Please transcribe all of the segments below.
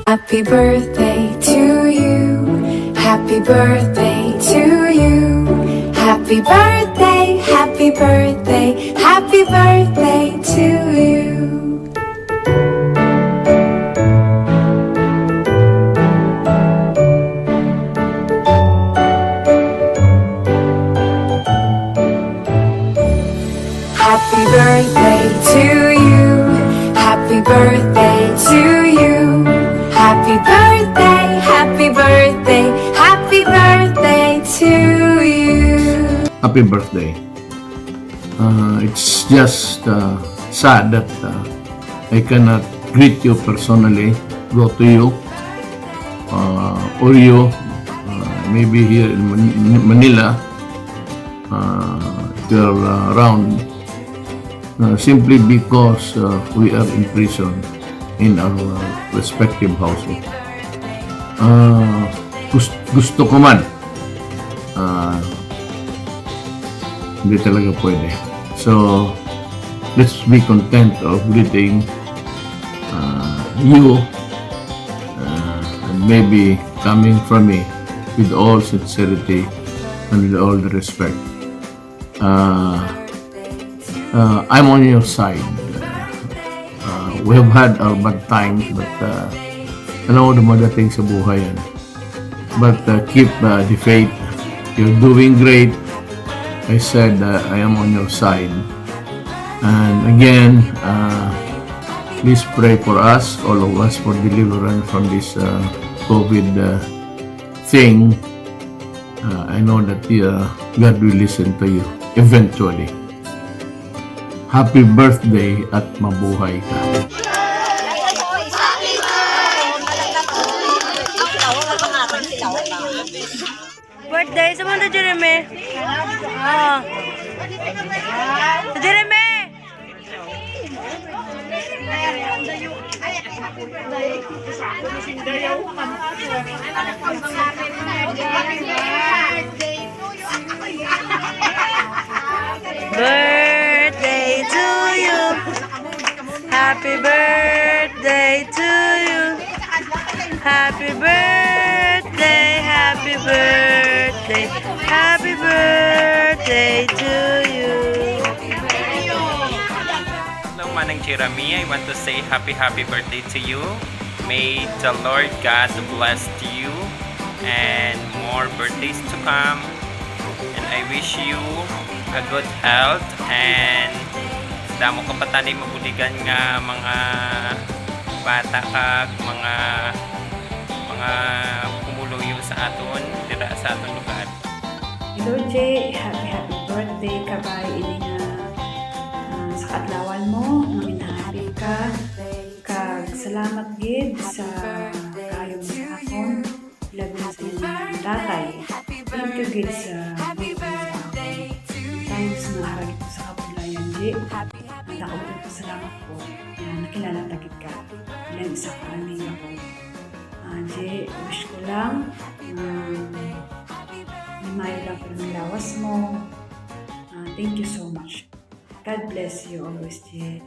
Happy birthday to you. Happy birthday to you. Happy birthday, happy birthday, happy birthday to you. Happy birthday to you. Happy birthday to you. Happy birthday, happy birthday, happy birthday to you. Happy birthday. It's just sad that I cannot greet you personally, go to you, or you, maybe here in Manila, if you're around, simply because we are in prison in our respective houses. Gusto ko man, hindi talaga pwede. So, let's be content of greeting you, and maybe coming from me with all sincerity and with all the respect. I'm on your side. We have had our bad times, but alam mo, dumadating sa buhay yan. But keep the faith. You're doing great. I said I am on your side. And again, please pray for us, all of us, for deliverance from this COVID thing. I know that God will listen to you eventually. Happy birthday at mabuhay ka. Birthday sa mga Jeramey. Jeramey! Birthday to you. Happy birthday to you. Happy birthday, happy birthday, happy birthday to you. Hello, Manang Jeramey. I want to say happy birthday to you. May the Lord God bless you and more birthdays to come. And I wish you a good health and damo ka patanay mabuligan nga mga bata kag mga pumuluyo sa aton dira sa aton lugar. Hello Jay, happy birthday kabay ini nga sa kadlawan mo, maminahappy ka kag salamat gid sa kayong gihapon labi sa inyong tatay. Thank you gid sa times na haragit sa kapulayan Jay. At ako rin pasalamat po na nakilala tagit ka ilang isa ka aming ako. Jay, wish ko lang limayo lang po ng lawas mo. Thank you so much. God bless you always, Jay.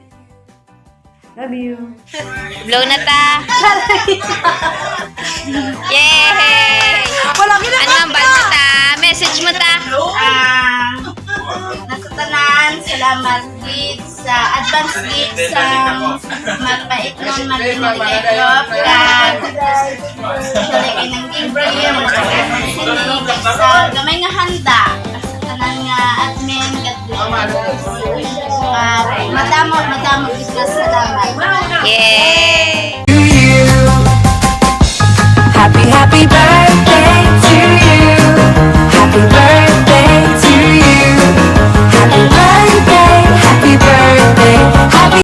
Love you. Blow na ta. Yay! Ano ang ban mo ta? Message mo ta? Nasa tanan, salamat gid sa advance gid sa MAPA ITNON MAGBINULIGAY GROUP kag sa lagi ng giveaway sa gamay nga handa sa tanan nga admin madamo gid salamat. Yay!